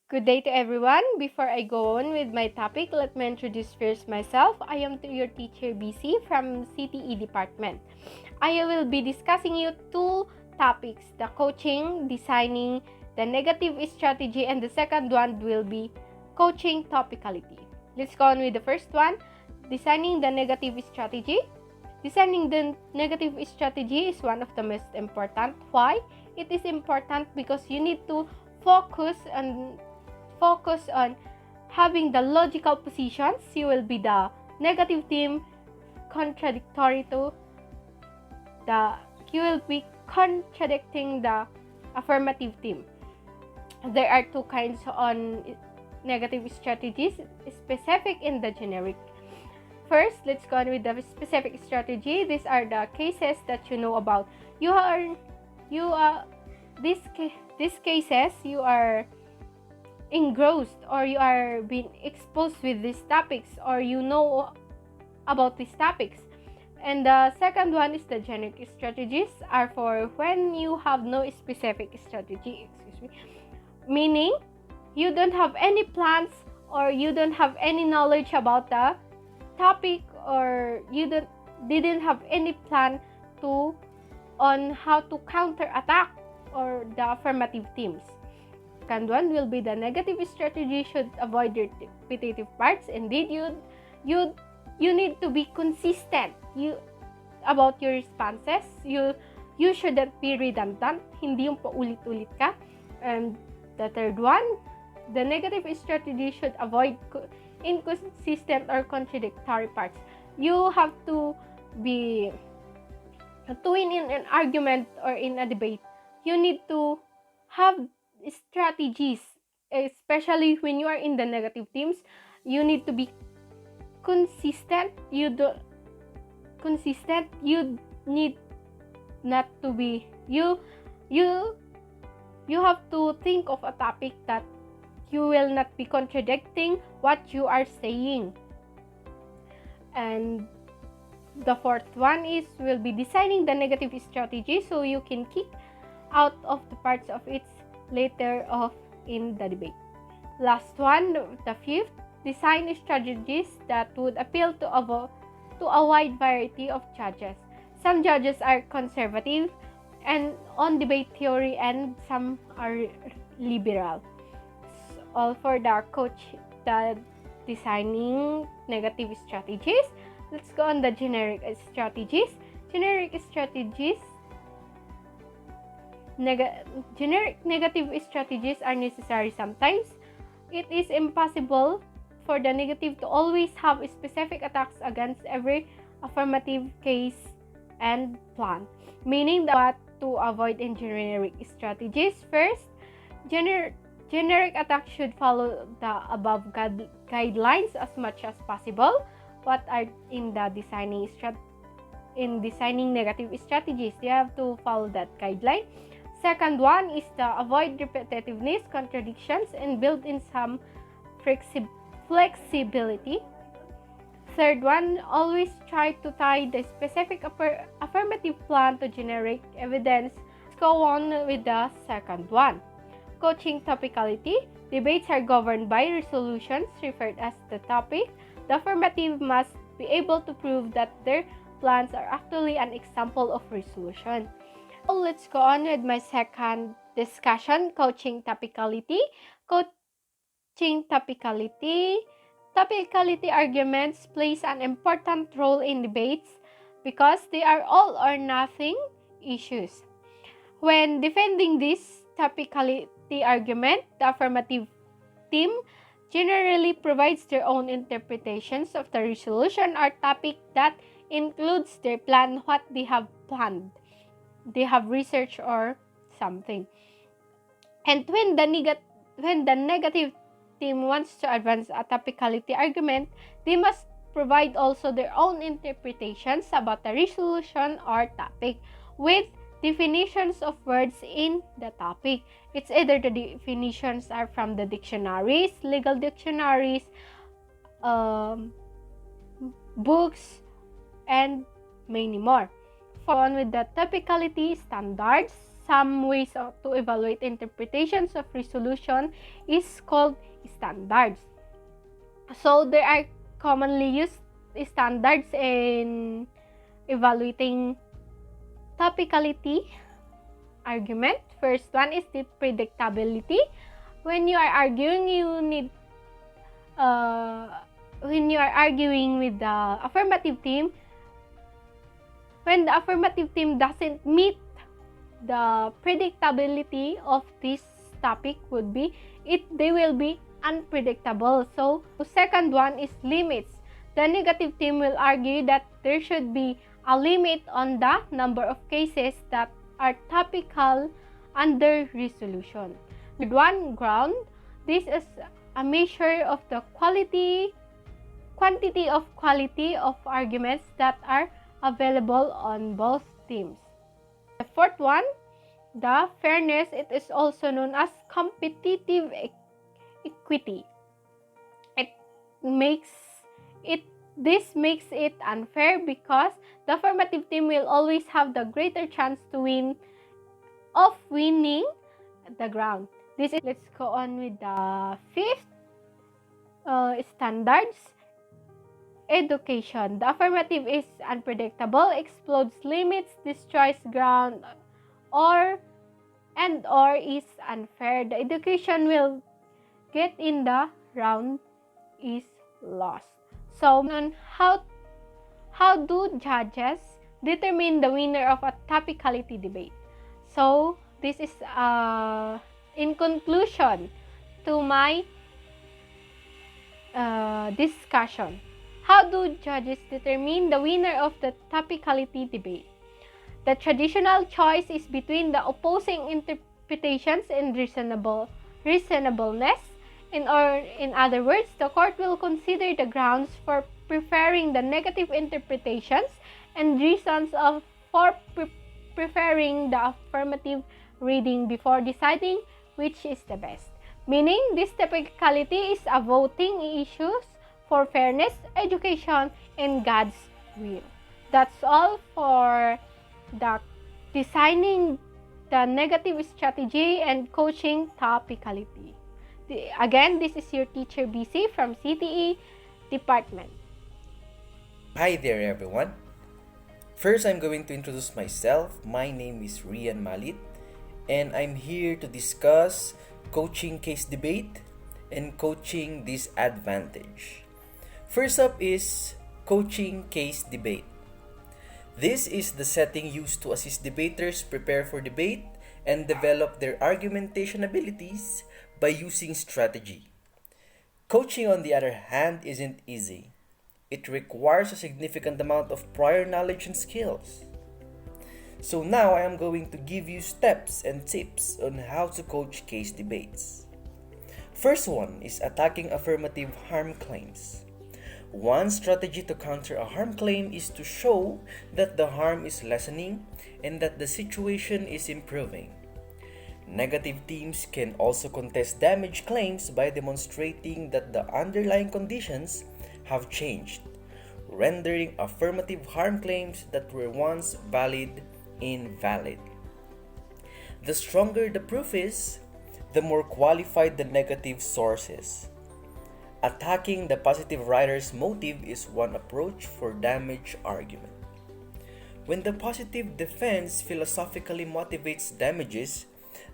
Good day to everyone. Before I go on with my topic, let me introduce first myself. I am your teacher BC from CTE department. I will be discussing you two topics, the coaching, designing the negative strategy, and the second one will be coaching topicality. Let's go on with the first one, designing the negative strategy. Designing the negative strategy is one of the most important. Why? It is important because you need to focus on having the logical positions. You will be the negative team contradictory to the you will be contradicting the affirmative team. There are two kinds on negative strategies, specific in the generic. First, let's go on with the specific strategy. These are the cases that you know about. These cases you are engrossed, or you are being exposed with these topics, or you know about these topics. And the second one is the generic strategies are for when you have no specific strategy, meaning you don't have any plans, or you don't have any knowledge about the topic, or you didn't have any plan on how to counter attack or the affirmative teams. Second one will be the negative strategy should avoid the repetitive parts. Indeed, you need to be consistent about your responses. You shouldn't be redundant. Hindi yung paulit-ulit ka. And the third one, the negative strategy should avoid inconsistent or contradictory parts. You have to win in an argument or in a debate. You need to have strategies, especially when you are in the negative teams. You need to be consistent. You need not to be you have to think of a topic that you will not be contradicting what you are saying. And the fourth one will be designing the negative strategy so you can kick out of the parts of its later of in the debate. Last one, the fifth, design strategies that would appeal to a wide variety of judges. Some judges are conservative and on debate theory, and some are liberal. So, all for the designing negative strategies. Let's go on the generic strategies. Generic negative strategies are necessary sometimes. It is impossible for the negative to always have specific attacks against every affirmative case and plan, meaning that to avoid in generic strategies, first, generic attacks should follow the above guidelines as much as possible. What are in the designing negative strategies? You have to follow that guideline. Second one is to avoid repetitiveness, contradictions, and build in some flexibility. Third one, always try to tie the specific affirmative plan to generic evidence. Let's go on with the second one. Coaching topicality. Debates are governed by resolutions referred as the topic. The affirmative must be able to prove that their plans are actually an example of resolution. So let's go on with my second discussion, coaching topicality. Coaching topicality. Topicality arguments plays an important role in debates because they are all or nothing issues. When defending this topicality argument, the affirmative team generally provides their own interpretations of the resolution or topic that includes their plan, what they have planned. They have researched or something. And when the negative team wants to advance a topicality argument, they must provide also their own interpretations about the resolution or topic with definitions of words in the topic. It's either the definitions are from the dictionaries, legal dictionaries, books, and many more. On with the topicality standards. some ways to evaluate interpretations of resolution is called standards. So there are commonly used standards in evaluating topicality argument. First one is the predictability. When you are arguing, when you are arguing with the affirmative team, when the affirmative team doesn't meet the predictability of this topic would be they will be unpredictable. So the second one is limits. The negative team will argue that there should be a limit on the number of cases that are topical under resolution. Third one, ground. This is a measure of the quantity of arguments that are available on both teams. The fourth one, the fairness. It is also known as competitive equity. This makes it unfair because the affirmative team will always have the greater chance to winning the ground. Let's go on with the fifth standards. Education. The affirmative is unpredictable, explodes limits, destroys ground, or is unfair. The education will get in the round is lost. So, how do judges determine the winner of a topicality debate? So, this is in conclusion to my discussion. How do judges determine the winner of the topicality debate? The traditional choice is between the opposing interpretations and reasonableness. In other words, the court will consider the grounds for preferring the negative interpretations and reasons for preferring the affirmative reading before deciding which is the best. Meaning, this topicality is a voting issue for fairness, education, and God's will. That's all for the designing the negative strategy and coaching topicality. Again, this is your teacher BC from CTE Department. Hi there everyone. First, I'm going to introduce myself. My name is Rian Malit and I'm here to discuss coaching case debate and coaching disadvantage. First up is coaching case debate. This is the setting used to assist debaters prepare for debate and develop their argumentation abilities by using strategy. Coaching, on the other hand, isn't easy. It requires a significant amount of prior knowledge and skills. So now I am going to give you steps and tips on how to coach case debates. First one is attacking affirmative harm claims. One strategy to counter a harm claim is to show that the harm is lessening and that the situation is improving. Negative teams can also contest damage claims by demonstrating that the underlying conditions have changed, rendering affirmative harm claims that were once valid invalid. The stronger the proof is, the more qualified the negative source is. Attacking the positive writer's motive is one approach for damage argument. When the positive defense philosophically motivates damages,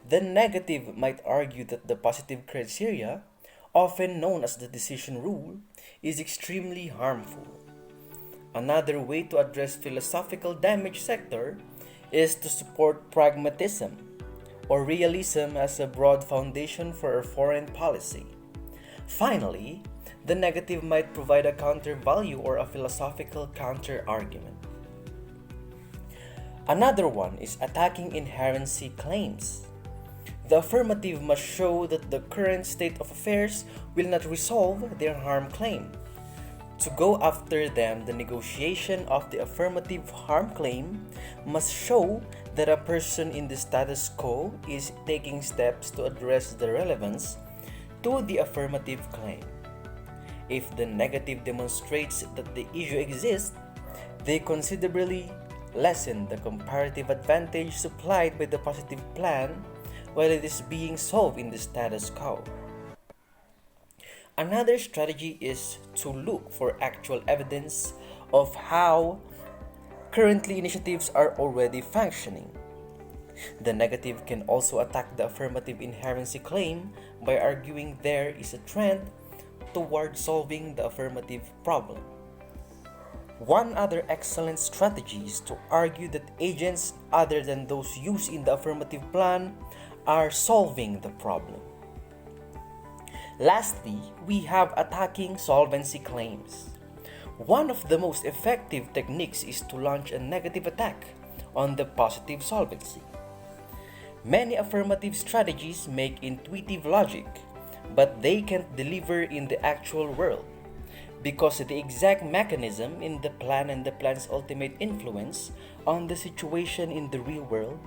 the negative might argue that the positive criteria, often known as the decision rule, is extremely harmful. Another way to address philosophical damage sector is to support pragmatism or realism as a broad foundation for a foreign policy. Finally, the negative might provide a counter value or a philosophical counter argument. Another one is attacking inherency claims. The affirmative must show that the current state of affairs will not resolve their harm claim. To go after them, the negotiation of the affirmative harm claim must show that a person in the status quo is taking steps to address the relevance to the affirmative claim. If the negative demonstrates that the issue exists, they considerably lessen the comparative advantage supplied by the positive plan while it is being solved in the status quo. Another strategy is to look for actual evidence of how currently initiatives are already functioning. The negative can also attack the affirmative inherency claim by arguing there is a trend toward solving the affirmative problem. One other excellent strategy is to argue that agents other than those used in the affirmative plan are solving the problem. Lastly, we have attacking solvency claims. One of the most effective techniques is to launch a negative attack on the positive solvency. Many affirmative strategies make intuitive logic, but they can't deliver in the actual world because the exact mechanism in the plan and the plan's ultimate influence on the situation in the real world.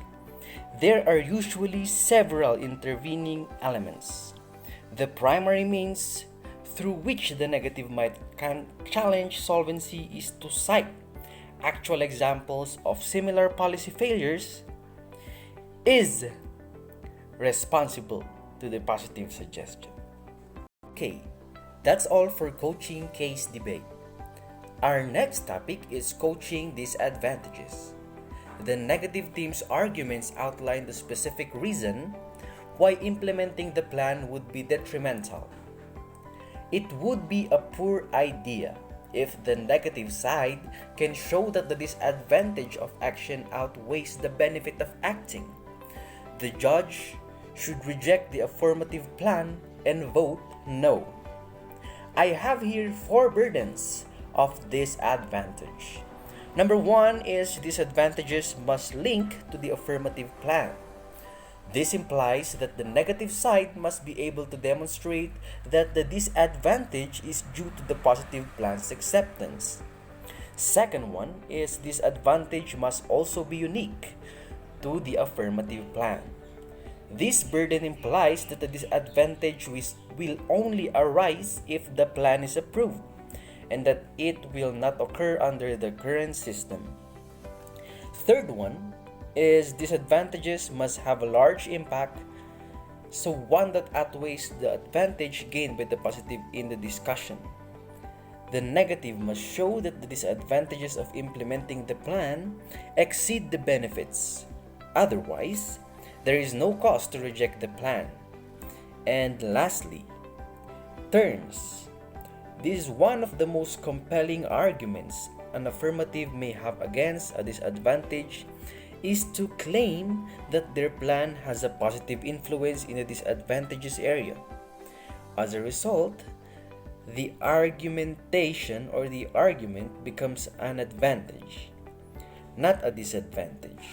There are usually several intervening elements. The primary means through which the negative can challenge solvency is to cite actual examples of similar policy failures is responsible to the positive suggestion. Okay, that's all for coaching case debate. Our next topic is coaching disadvantages. The negative team's arguments outline the specific reason why implementing the plan would be detrimental. It would be a poor idea if the negative side can show that the disadvantage of action outweighs the benefit of acting. The judge should reject the affirmative plan and vote no. I have here 4 burdens of disadvantage. Number 1 is disadvantages must link to the affirmative plan. This implies that the negative side must be able to demonstrate that the disadvantage is due to the positive plan's acceptance. Second one is disadvantage must also be unique to the affirmative plan. This burden implies that the disadvantage will only arise if the plan is approved, and that it will not occur under the current system. Third one is disadvantages must have a large impact, so one that outweighs the advantage gained by the positive in the discussion. The negative must show that the disadvantages of implementing the plan exceed the benefits. Otherwise, there is no cause to reject the plan. And lastly, terms. This is one of the most compelling arguments an affirmative may have against a disadvantage is to claim that their plan has a positive influence in the disadvantageous area. As a result, the argumentation or the argument becomes an advantage, not a disadvantage,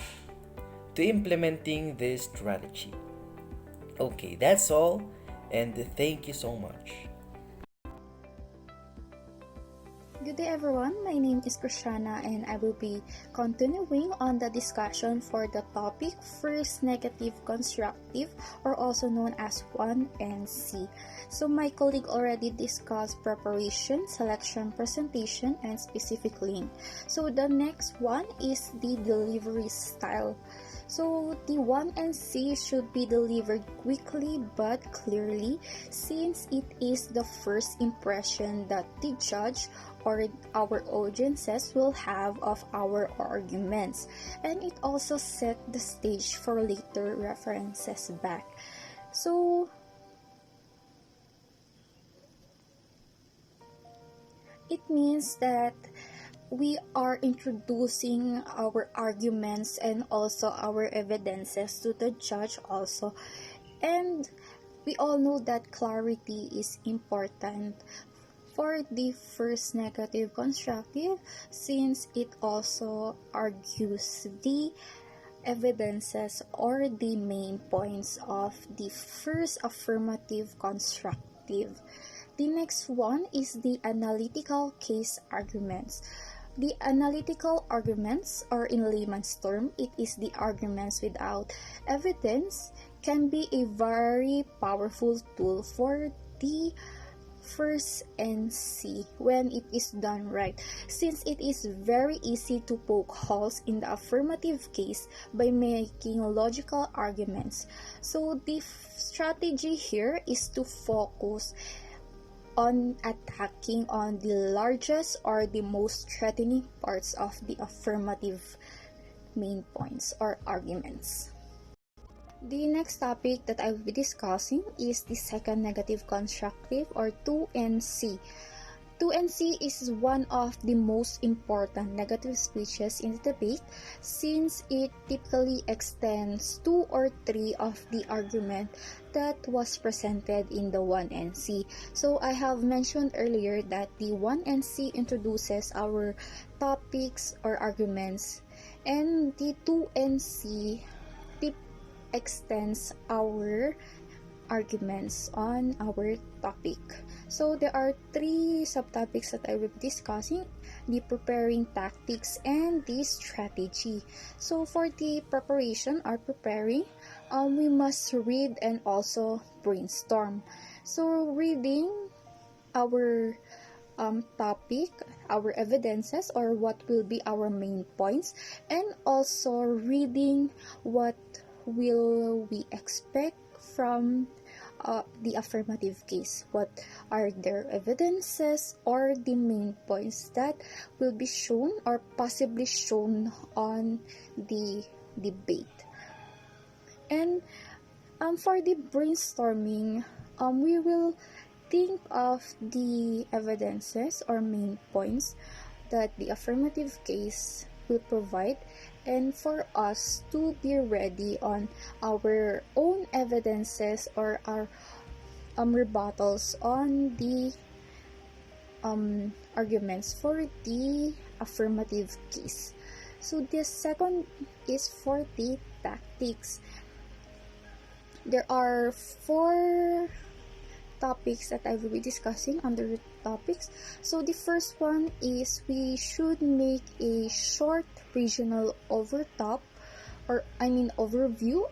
to implementing this strategy. Okay, that's all, and thank you so much. Good day everyone, my name is Krishana and I will be continuing on the discussion for the topic first negative constructive, or also known as 1NC. So my colleague already discussed preparation, selection, presentation, and specific link. So the next one is the delivery style. So the 1NC should be delivered quickly but clearly, since it is the first impression that the judge or our audiences will have of our arguments, and it also set the stage for later references back. So it means that we are introducing our arguments and also our evidences to the judge also, and we all know that clarity is important for the first negative constructive, since it also argues the evidences or the main points of the first affirmative constructive. The next one is the analytical case arguments. The analytical arguments, or in layman's term, it is the arguments without evidence, can be a very powerful tool for the first NC when it is done right, since it is very easy to poke holes in the affirmative case by making logical arguments. So the strategy here is to focus on attacking on the largest or the most threatening parts of the affirmative main points or arguments. The next topic that I will be discussing is the second negative constructive or 2NC. 2NC is one of the most important negative speeches in the debate since it typically extends 2 or 3 of the argument that was presented in the 1NC. So I have mentioned earlier that the 1NC introduces our topics or arguments, and the 2NC extends our arguments on our topic. So there are 3 subtopics that I will be discussing: the preparing tactics and the strategy. So for the preparation or preparing, we must read and also brainstorm. So reading our topic, our evidences, or what will be our main points, and also reading what will we expect from the affirmative case. What are their evidences or the main points that will be shown or possibly shown on the debate. And for the brainstorming, we will think of the evidences or main points that the affirmative case will provide, and for us to be ready on our own evidences or our rebuttals on the arguments for the affirmative case. So the second is for the tactics. There are 4 topics that I will be discussing under the topics. So the first one is we should make a short regional overview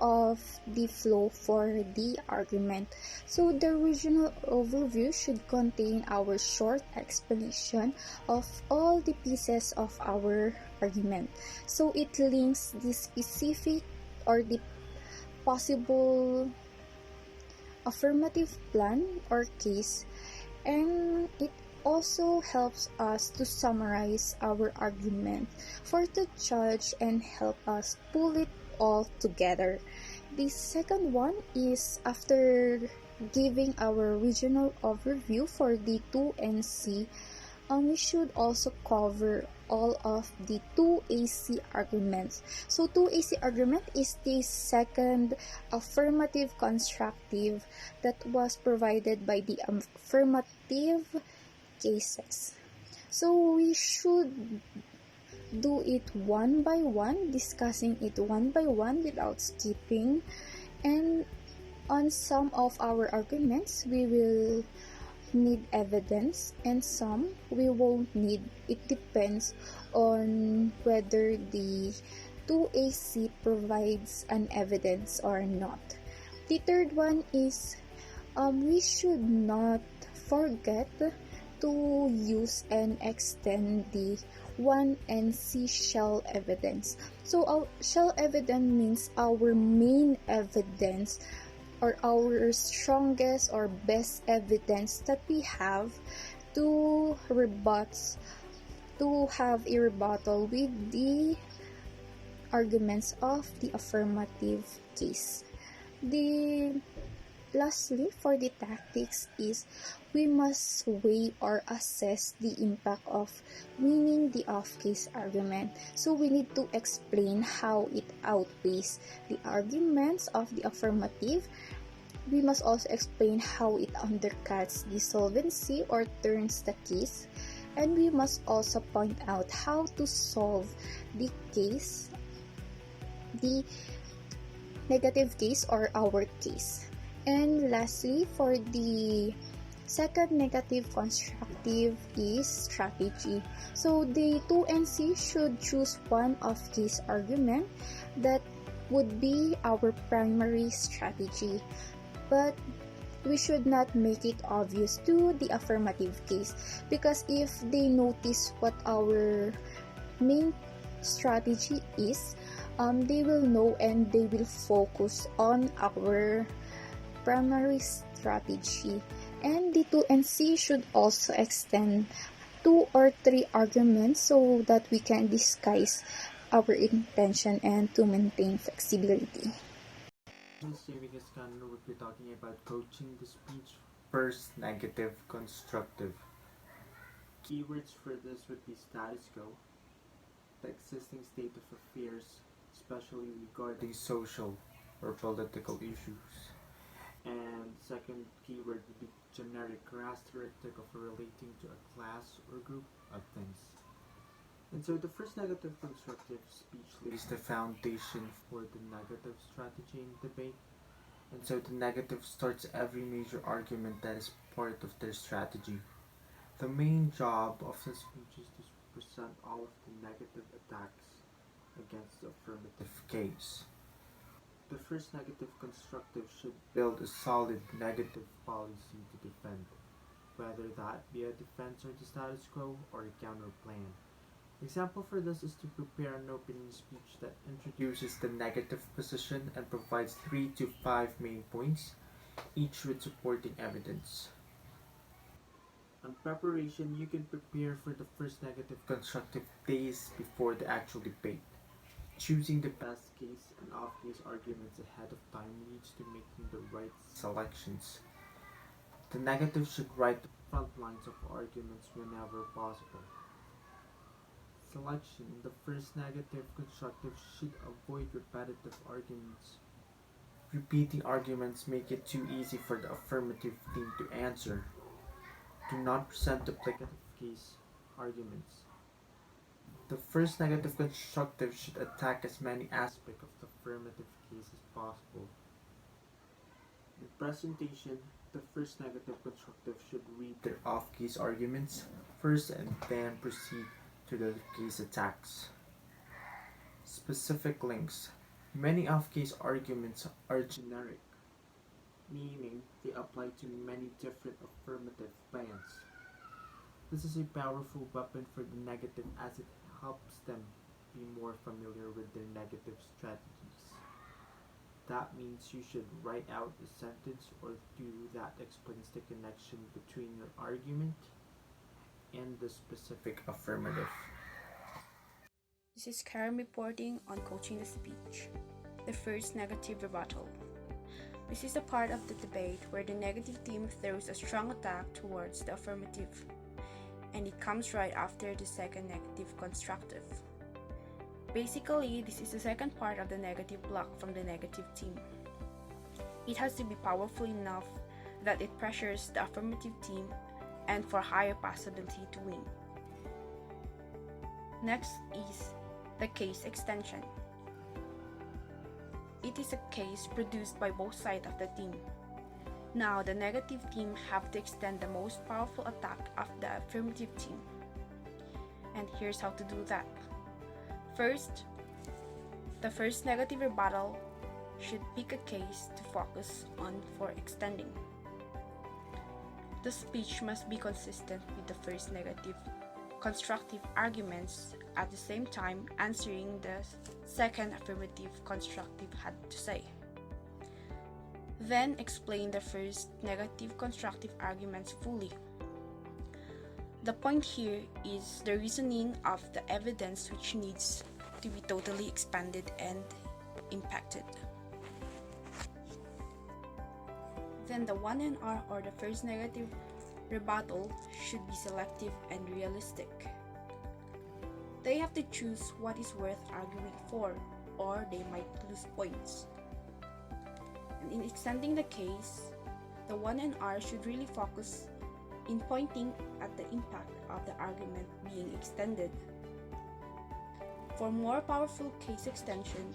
of the flow for the argument. So the regional overview should contain our short explanation of all the pieces of our argument. So it links the specific or the possible affirmative plan or case, and it also helps us to summarize our argument for the judge and help us pull it all together. The second one is after giving our regional overview for the 2NC, we should also cover all of the 2AC arguments. So 2AC argument is the second affirmative constructive that was provided by the affirmative cases. So we should do it one by one, discussing it one by one without skipping. And on some of our arguments, we will need evidence, and some we won't need. It depends on whether the 2AC provides an evidence or not. The third one is we should not forget to use and extend the 1NC shell evidence. So our shell evidence means our main evidence or our strongest or best evidence that we have to have a rebuttal with the arguments of the affirmative case. Lastly, for the tactics is we must weigh or assess the impact of winning the off-case argument. So we need to explain how it outweighs the arguments of the affirmative. We must also explain how it undercuts the solvency or turns the case. And we must also point out how to solve the case, the negative case or our case. And lastly, for the second negative constructive is strategy. So the 2NC should choose one off-case argument that would be our primary strategy. But we should not make it obvious to the affirmative case, because if they notice what our main strategy is, they will know and they will focus on our primary strategy. And the 2 and C should also extend 2 or 3 arguments so that we can disguise our intention and to maintain flexibility. This Jamie Cascano will be talking about coaching the speech. First, negative, constructive. Keywords for this would be status quo, the existing state of affairs, especially regarding social or political issues. And second keyword would be generic, characteristic of relating to a class or group of things. And so the first negative constructive speech lays the foundation for the negative strategy in debate. And so the negative starts every major argument that is part of their strategy. The main job of the speech is to present all of the negative attacks against the affirmative case. The first negative constructive should build a solid negative policy to defend, whether that be a defense of the status quo or a counter plan. Example for this is to prepare an opening speech that introduces the negative position and provides 3 to 5 main points, each with supporting evidence. On preparation, you can prepare for the first negative constructive days before the actual debate. Choosing the best case and off-case arguments ahead of time leads to making the right selections. The negative should write the front lines of arguments whenever possible. Selection in the first negative constructive should avoid repetitive arguments. Repeating arguments make it too easy for the affirmative team to answer. Do not present duplicative case arguments. The first negative constructive should attack as many aspects of the affirmative case as possible. In presentation, the first negative constructive should read their off-case arguments first and then proceed to the case attacks. Specific links. Many off-case arguments are generic, meaning they apply to many different affirmative plans. This is a powerful weapon for the negative as it helps them be more familiar with their negative strategies. That means you should write out a sentence or two that explains the connection between your argument and the specific affirmative. This is Karen reporting on coaching the speech. The first negative rebuttal. This is the part of the debate where the negative team throws a strong attack towards the affirmative, and it comes right after the second negative constructive. Basically, this is the second part of the negative block from the negative team. It has to be powerful enough that it pressures the affirmative team and for higher possibility to win. Next is the case extension. It is a case produced by both sides of the team. Now the negative team have to extend the most powerful attack of the affirmative team. And here's how to do that. First, the first negative rebuttal should pick a case to focus on for extending. The speech must be consistent with the first negative constructive arguments, at the same time answering the second affirmative constructive had to say. Then explain the first negative constructive arguments fully. The point here is the reasoning of the evidence, which needs to be totally expanded and impacted. Then the 1NR, or the first negative rebuttal, should be selective and realistic. They have to choose what is worth arguing for, or they might lose points. And in extending the case, the 1NR should really focus in pointing at the impact of the argument being extended. For more powerful case extension,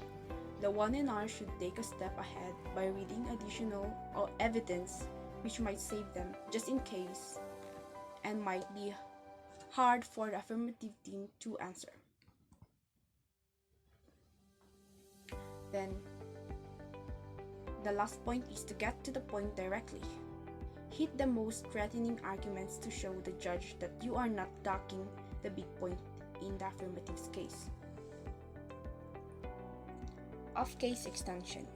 the 1NR should take a step ahead by reading additional evidence which might save them just in case and might be hard for the affirmative team to answer. Then, the last point is to get to the point directly. Hit the most threatening arguments to show the judge that you are not ducking the big point in the affirmative's case. Off-case extension.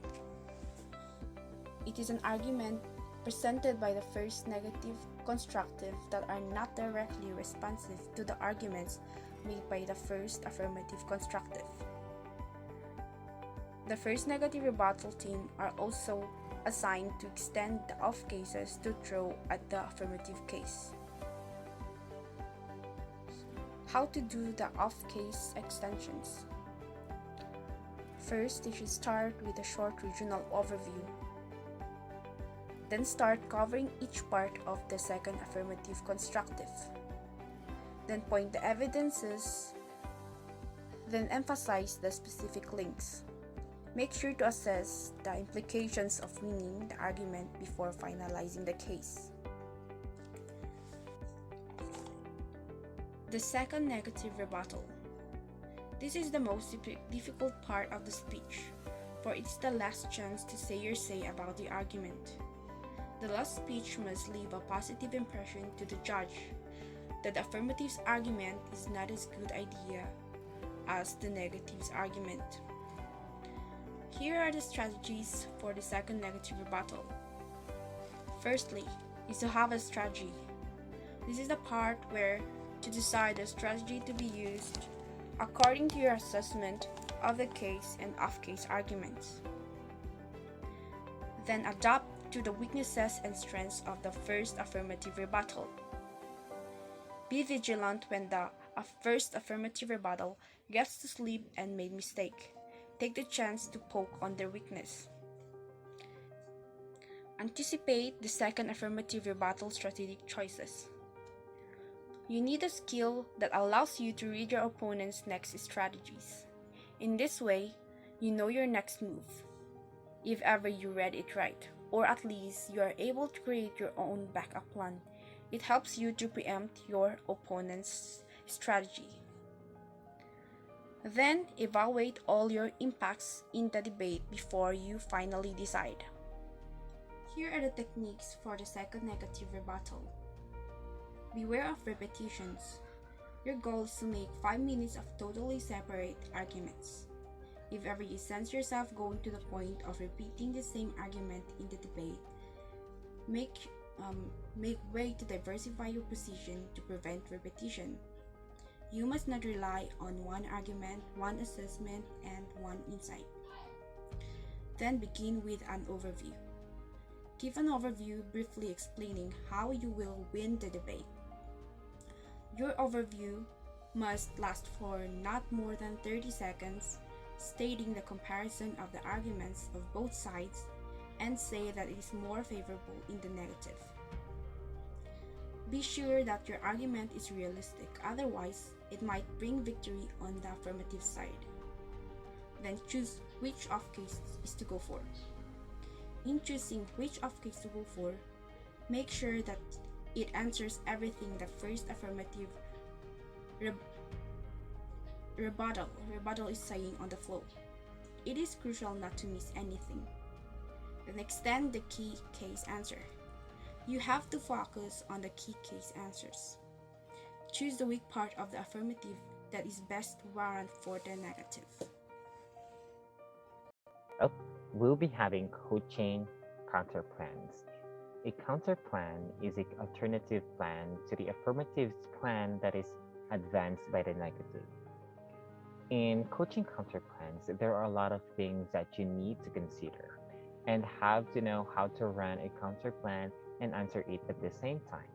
It is an argument presented by the first negative constructive that are not directly responsive to the arguments made by the first affirmative constructive. The first negative rebuttal team are also assigned to extend the off cases to throw at the affirmative case. How to do the off case extensions? First, you should start with a short regional overview. Then start covering each part of the second affirmative constructive. Then point the evidences. Then emphasize the specific links. Make sure to assess the implications of winning the argument before finalizing the case. The second negative rebuttal. This is the most difficult part of the speech, for it's the last chance to say your say about the argument. The last speech must leave a positive impression to the judge that the affirmative's argument is not as good idea as the negative's argument. Here are the strategies for the second negative rebuttal. Firstly, is to have a strategy. This is the part where to decide the strategy to be used according to your assessment of the case and off-case arguments. Then adapt to the weaknesses and strengths of the first affirmative rebuttal. Be vigilant when the first affirmative rebuttal gets to sleep and made mistake. Take the chance to poke on their weakness. Anticipate the second affirmative rebuttal strategic choices. You need a skill that allows you to read your opponent's next strategies. In this way, you know your next move, if ever you read it right, or at least you are able to create your own backup plan. It helps you to preempt your opponent's strategy. Then, evaluate all your impacts in the debate before you finally decide. Here are the techniques for the second negative rebuttal. Beware of repetitions. Your goal is to make 5 minutes of totally separate arguments. If ever you sense yourself going to the point of repeating the same argument in the debate, make way to diversify your position to prevent repetition. You must not rely on one argument, one assessment, and one insight. Then begin with an overview. Give an overview briefly explaining how you will win the debate. Your overview must last for not more than 30 seconds, stating the comparison of the arguments of both sides and say that it is more favorable in the negative. Be sure that your argument is realistic, otherwise, it might bring victory on the affirmative side. Then choose which off case is to go for. In choosing which off case to go for, make sure that it answers everything the first affirmative rebuttal is saying on the flow. It is crucial not to miss anything. Then extend the key case answer. You have to focus on the key case answers. Choose the weak part of the affirmative that is best warrant for the negative. Up, we'll be having coaching counterplans. A counterplan is an alternative plan to the affirmative's plan that is advanced by the negative. In coaching counterplans, there are a lot of things that you need to consider and have to know how to run a counterplan and answer it at the same time.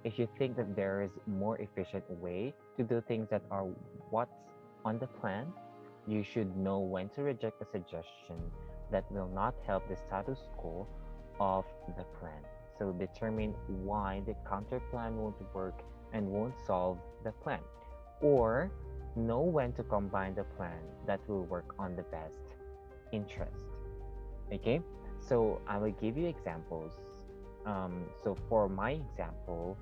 If you think that there is more efficient way to do things that are what's on the plan, you should know when to reject a suggestion that will not help the status quo of the plan. So determine why the counterplan won't work and won't solve the plan. Or know when to combine the plan that will work on the best interest. Okay, so I will give you examples. So for my example,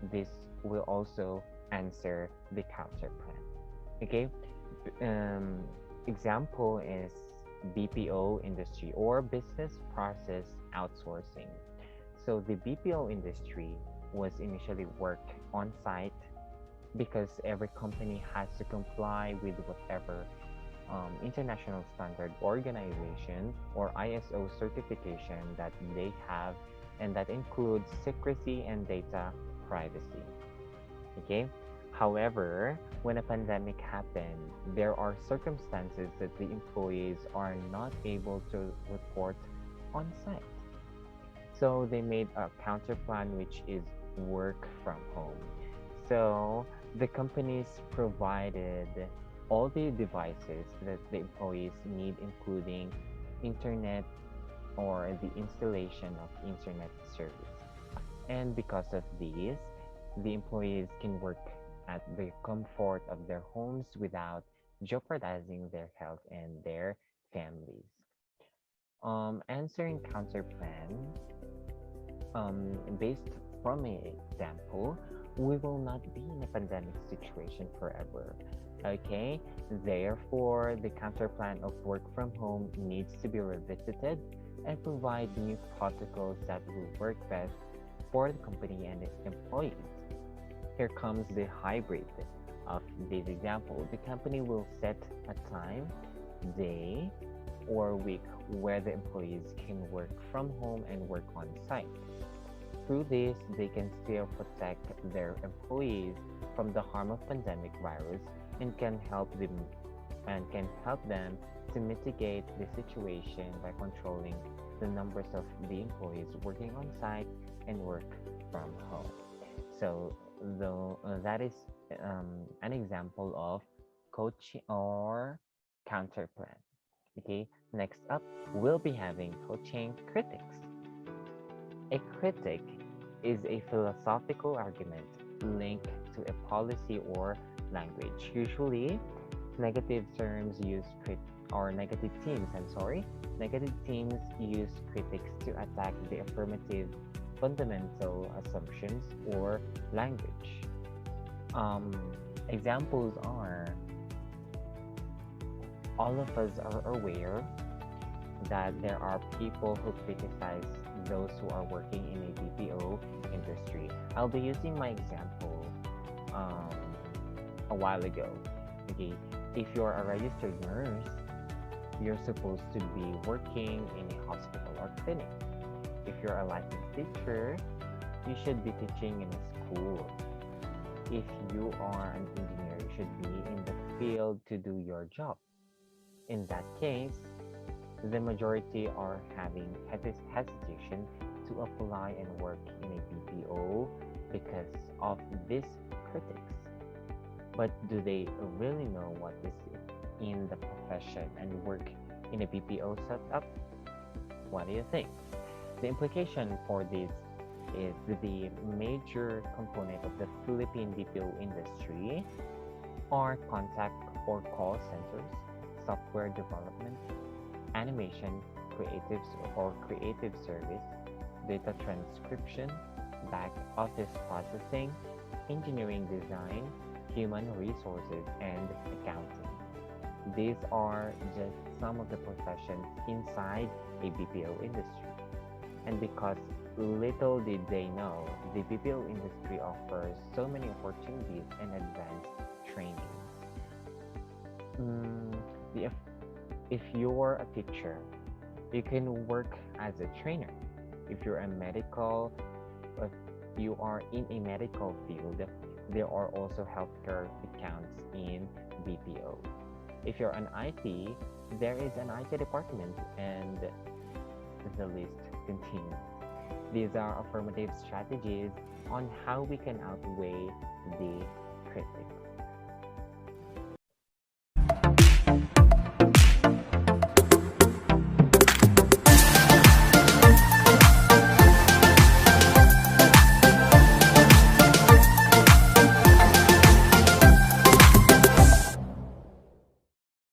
this will also answer the counter plan. Okay, example is BPO industry or business process outsourcing. So the BPO industry was initially work on site because every company has to comply with whatever international standard organization or ISO certification that they have, and that includes secrecy and data privacy. Okay. However, when a pandemic happened, there are circumstances that the employees are not able to report on site. So they made a counter plan, which is work from home. So the companies provided all the devices that the employees need, including internet or the installation of internet service. And because of these, the employees can work at the comfort of their homes without jeopardizing their health and their families. Answering counter plan, based from an example, we will not be in a pandemic situation forever. Okay, therefore, the counter plan of work from home needs to be revisited and provide new protocols that will work best for the company and its employees. Here comes the hybrid of this example. The company will set a time, day, or week where the employees can work from home and work on site. Through this, they can still protect their employees from the harm of pandemic virus and can help them to mitigate the situation by controlling the numbers of the employees working on site and work from home. So, though that is an example of coaching or counter plan. Okay, next up, we'll be having coaching critics. A critic is a philosophical argument linked to a policy or language. Usually, negative terms use or negative teams, negative teams use critics to attack the affirmative fundamental assumptions or language. Um, Examples are, all of us are aware that there are people who criticize those who are working in a BPO industry. I'll be using my example um, a while ago. Okay, if you're a registered nurse, you're supposed to be working in a hospital or clinic. If you're a licensed teacher, you should be teaching in a school. If you are an engineer, you should be in the field to do your job. In that case, the majority are having hesitation to apply and work in a BPO because of these critics. But do they really know what is in the profession and work in a BPO setup? What do you think? The implication for this is the major component of the Philippine BPO industry are contact or call centers, software development, animation, creative service, data transcription, back office processing, engineering design, human resources, and accounting. These are just some of the professions inside a BPO industry. And because little did they know, the BPO industry offers so many opportunities and advanced training. Mm, the If you're a teacher, you can work as a trainer. If you're a medical, if you are in a medical field, there are also healthcare accounts in BPO. If you're an IT, there is an IT department, and the list continues. These are affirmative strategies on how we can outweigh the